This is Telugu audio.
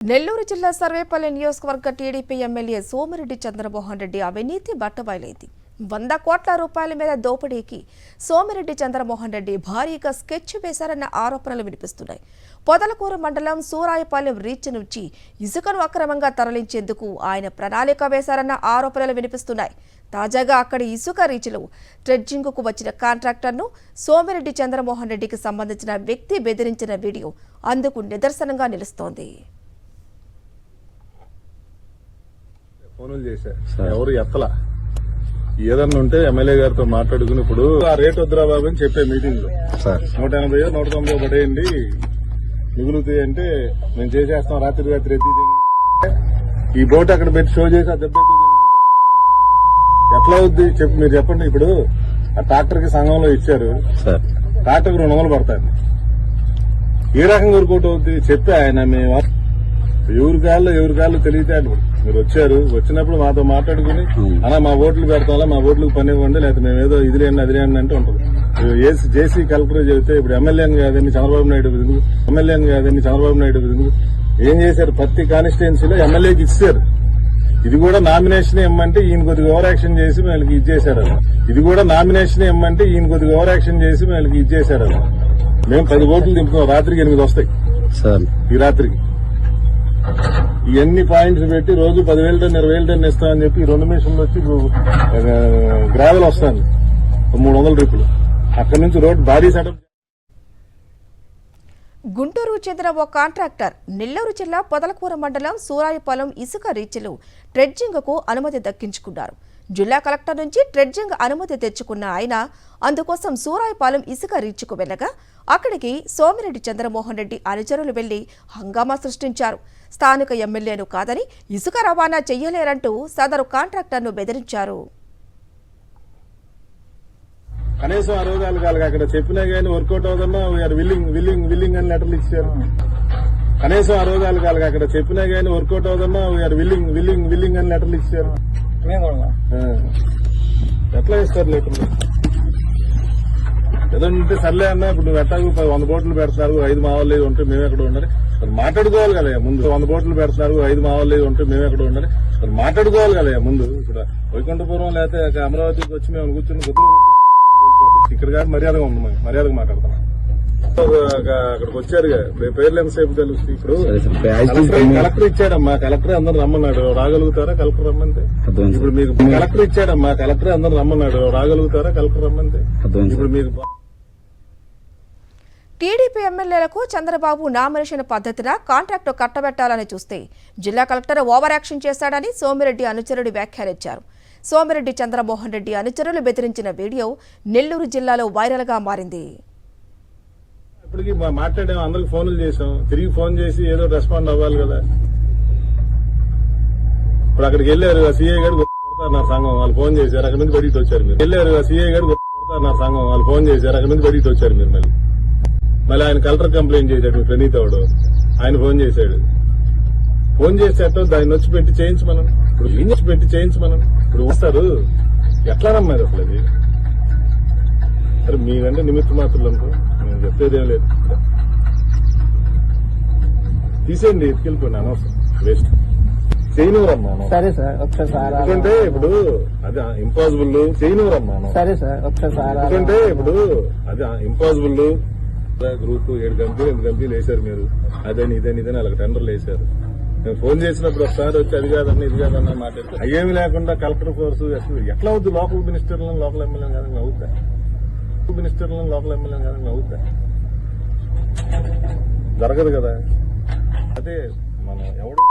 నెల్లూరు జిల్లా సర్వేపల్లి నియోజకవర్గ టీడీపీ ఎమ్మెల్యే సోమిరెడ్డి చంద్రమోహన్ రెడ్డి అవినీతి బట్టబయలైంది. 100 కోట్ల రూపాయల మీద దోపిడీకి సోమిరెడ్డి చంద్రమోహన్ రెడ్డి భారీగా స్కెచ్ వేశారన్న ఆరోపణలు వినిపిస్తున్నాయి. పొదలకూరు మండలం సూరాయపాలెం రీచ్ నుంచి ఇసుకను అక్రమంగా తరలించేందుకు ఆయన ప్రణాళిక వేశారన్న ఆరోపణలు వినిపిస్తున్నాయి. తాజాగా అక్కడి ఇసుక రీచ్లో ట్రెడ్జింగ్కు వచ్చిన కాంట్రాక్టర్ను సోమిరెడ్డి చంద్రమోహన్ రెడ్డికి సంబంధించిన వ్యక్తి బెదిరించిన వీడియో అందుకు నిదర్శనంగా నిలుస్తోంది. ఫోన్లు చేశారు, ఎవరు ఎత్తలా. ఏదన్నా ఉంటే ఎమ్మెల్యే గారితో మాట్లాడుకుని ఇప్పుడు ఆ రేట్ వద్దురా బాబు అని చెప్పే మీటింగ్ లో 180 190 పడేయండి మిగులుతాయి అంటే మేము చేసేస్తాం రాత్రి ఈ బోట్ అక్కడ పెట్టి షో చేసి ఆ దెబ్బ ఎట్లా అవుద్ది చెప్పి మీరు చెప్పండి. ఇప్పుడు ఆ ట్రాక్టర్ కి సంఘంలో ఇచ్చారు, ట్రాక్టర్ 200 పడతాయి. ఏ రకంగా వర్కౌట్ అవుద్ది చెప్పి ఆయన మేము ఎవరి కాళ్ళు తెలియతాడు. మీరు వచ్చారు, వచ్చినప్పుడు మాతో మాట్లాడుకుని అలా మా ఓట్లు పెడతాం, మా ఓట్లకు పని ఇవ్వండి, లేకపోతే మేము ఏదో ఇది లేండి అంటే ఉంటుంది. జేసీ కలెక్టర్ చెబితే ఇప్పుడు ఎమ్మెల్యేని కాదండి చంద్రబాబు నాయుడు ఏం చేశారు? ప్రతి కాన్స్టిట్యున్సీలో ఎమ్మెల్యేకి ఇచ్చారు. ఇది కూడా నామినేషన్ ఇమ్మంటే ఈయన కొద్దిగా ఓవర్ యాక్షన్ చేసి వీళ్ళకి ఇచ్చేశారు. మేము 10 ఓట్లు దింపుతాం, రాత్రికి 8 వస్తాయి. ఈ రాత్రికి ఇవన్నీ పాయింట్స్ పెట్టి రోజు 10,000 టన్ 20,000 టన్ ఇస్తామని చెప్పి 2 మిషన్లు వచ్చి గ్రావెల్ వస్తాను 300 ట్రిప్పులు. అక్కడి నుంచి రోడ్ భారీ సెటప్. గుంటూరుకు చెందిన ఓ కాంట్రాక్టర్ నెల్లూరు జిల్లా పొదలకూర మండలం సూరాయపాలెం ఇసుక రీచ్లో ట్రెడ్జింగ్కు అనుమతి దక్కించుకున్నారు. జిల్లా కలెక్టర్ నుంచి ట్రెడ్జింగ్ అనుమతి తెచ్చుకున్న ఆయన అందుకోసం సూరాయపాలెం ఇసుక రీచ్కు వెళ్లగా అక్కడికి సోమిరెడ్డి చంద్రమోహన్ రెడ్డి అనుచరులు వెళ్లి హంగామా సృష్టించారు. స్థానిక ఎమ్మెల్యేను కాదని ఇసుక రవాణా చెయ్యలేరంటూ సదరు కాంట్రాక్టర్ను బెదిరించారు. కనీసం ఆ రోజు వాళ్ళకి అక్కడ చెప్పినా గానీ వర్కౌట్ అవుతున్నా విల్లింగ్ అని లెటర్లు ఇచ్చారు. ఎట్లా ఇస్తారు లెటర్లు? ఏదంటే సర్లే అన్నా ఇప్పుడు నువ్వు ఎట్టాగు 100 బోట్లు పెడతారు, 5 మావాళ్ళు ఉంటే మేము ఎక్కడ ఉండాలి మాట్లాడుకోవాలి కదా ముందు. 100 బోట్లు పెడతారు, 5 మావాళ్ళు ఉంటే మేము ఎక్కడ ఉండాలి మాట్లాడుకోవాలి కదా ముందు. ఇప్పుడు వైకుంఠపురం లేకపోతే అమరావతికి వచ్చి మేము కూర్చుని ఇక్కడ కాదు మర్యాదగా ఉంది, మర్యాదగా మాట్లాడతాం. అక్కడికి వచ్చారు, పేర్లు ఎంతసేపు తెలుస్తుంది. ఇప్పుడు కలెక్టర్ ఇచ్చాడమ్మా, కలెక్టర్ అందరూ రమ్మన్నాడు, రాగలుగుతారా కలెక్టర్ రమ్మంటే? ఇప్పుడు మీకు కలెక్టర్ ఇచ్చాడమ్మా, కలెక్టర్ అందరూ రమ్మన్నాడు, రాగలుగుతారా కలెక్టర్ రమ్మంటే? ఇప్పుడు మీకు టీడీపీ ఎమ్మెల్యేలకు చంద్రబాబు నామినేషన్ పద్ధతిన కాంట్రాక్టు కట్టబెట్టాలని చూస్తే జిల్లా కలెక్టర్ ఓవర్ యాక్షన్ చేశాడని సోమిరెడ్డి అనుచరుడు వ్యాఖ్యానించారు. సోమిరెడ్డి చంద్రమోహన్ రెడ్డి అనుచరులు బెదిరించిన వీడియో నెల్లూరు జిల్లాలో వైరల్ గా మారింది. ఇప్పటికి మాట్లాడాము, అందరికి ఫోన్లు చేసాం, తిరిగి ఫోన్ చేసి ఏదో రెస్పాండ్ అవ్వాలి కదా. ఇప్పుడు అక్కడికి వెళ్ళారు, సీఐ గారు కొడతారు నా సంఘం, వాళ్ళు ఫోన్ చేశారు, అక్కడి నుంచి బయటికి వచ్చారు. మీరు వెళ్ళారు, సీఐ గారు కొడతారు నా సంఘం, వాళ్ళు ఫోన్ చేశారు, అక్కడి నుంచి బయటికి వచ్చారు. మీరు మళ్ళీ ఆయన కలెక్టర్ కంప్లైంట్ చేశాడు, ప్రణీత్ అవడు ఆయన ఫోన్ చేశాడు. ఫోన్ చేసేట దాన్ని వచ్చి పెట్టి చేయించమనండి. ఇప్పుడు వస్తారు ఎట్లా నమ్మారు అసలు? అది సరే మీరంటే నిమిత్త మాత్రులు అనుకో, నేను చెప్పేదేం లేదు. తీసేయండి, ఎత్తుకెళ్ళిపోండి, అనవసరం వేస్ట్ చేయనివరమ్మా. సరే సార్ ఒక్కసారి. ఎందుకంటే ఇప్పుడు అది ఇంపాసిబుల్ చేయనివరమ్మా. సరే సార్ ఒక్కసారి. ఎందుకంటే ఇప్పుడు అది ఇంపాసిబుల్. గ్రూప్ 7 కంపెనీలు 8 కంపెనీలు వేశారు మీరు, అదని ఇదని వాళ్ళకి టెండర్లు వేశారు. నేను ఫోన్ చేసినప్పుడు ఒకసారి వచ్చి అది కాదన్నా ఇది కాదన్నా మాట్లాడితే అయ్యేమి లేకుండా కలెక్టర్ ఫోర్స్ ఎట్లా అవుతుంది? లోకల్ మినిస్టర్లను లోకల్ ఎమ్మెల్యే కాదని అవుతా, జరగదు కదా. అదే మనం ఎవడు